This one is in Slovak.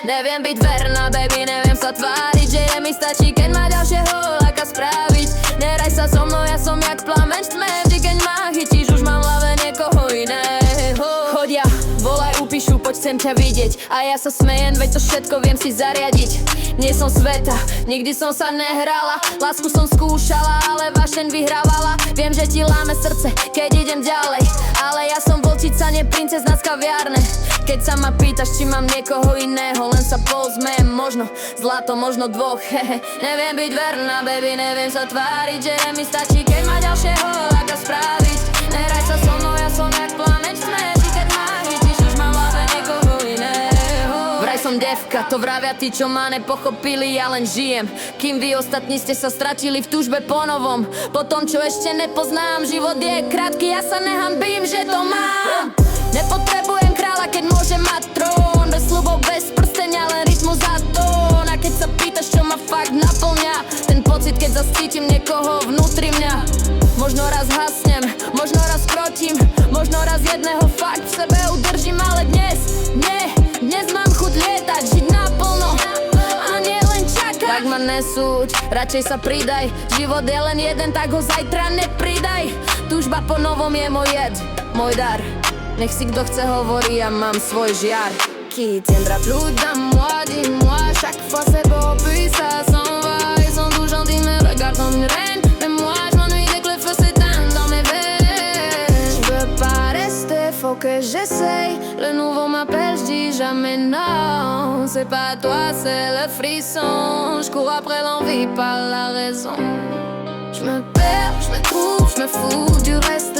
Neviem byť verná, baby, neviem sa tváriť, že je mi stačí, keď ma ďalšieho láka spraviť. Neraj sa so mnou, ja som jak plameň v tme, vždy keď ma chytíš, už mám v hlave niekoho iného. Chodia, volaj, upíšu, poď chcem ťa vidieť. A ja sa smejem, veď to všetko viem si zariadiť. Nie som sveta, nikdy som sa nehrala, lásku som skúšala, ale vášeň vyhrávala. Viem, že ti láme srdce, keď idem ďalej, ale ja som vlčica, nie princezna z kaviárne. Keď sa ma pýtaš, či mám niekoho iného, len sa pozmiem, možno zlato, možno dvoch, hehe. Neviem byť verná, baby, neviem sa tváriť, že mi stačí, keď ma ďalšieho láka spraviť. Nehraj sa so mnou, ja som jak plameň v tme, vždy keď ma chytíš, už mám v hlave niekoho iného. Vraj som devka, to vravia tí, čo ma nepochopili, ja len žijem. Kým vy ostatní ste sa stratili v túžbe po novom, po tom, čo ešte nepoznám. Život je krátky, ja sa nehanbím, že to mám. Nepotrebujem kráľa, keď môžem mať trón, bez sľubov, bez prstenia, len rytmus a tón. A keď sa pýtaš, čo ma fakt naplňa, ten pocit, keď zascítim niekoho vnútri mňa. Možno raz hasnem, možno raz krotím, možno raz jedného fakt v sebe udržím, ale dnes mám chuť lietať, žiť naplno a nie len čakať. Tak ma nesúď, radšej sa pridaj, život je len jeden, tak ho zajtra nepridaj. Túžba po novom je môj jed, môj dar. Nech si kto chce hovorí, ja mám svoj žiar. Qui tiendra plus d'un mois, dis-moi. Chaque fois c'est beau, puis ça s'en va. Ils sont tous gentils, me regardent comme une reine. Mais moi je m'ennuie dès que le feu s'éteint dans mes veines. Je veux pas rester, faut que j'essaye. Le nouveau m'appelle, je dis jamais non. C'est pas toi, c'est le frisson. Je cours après l'envie, pas la raison. Je me perds, je me trouve, je me fous du reste.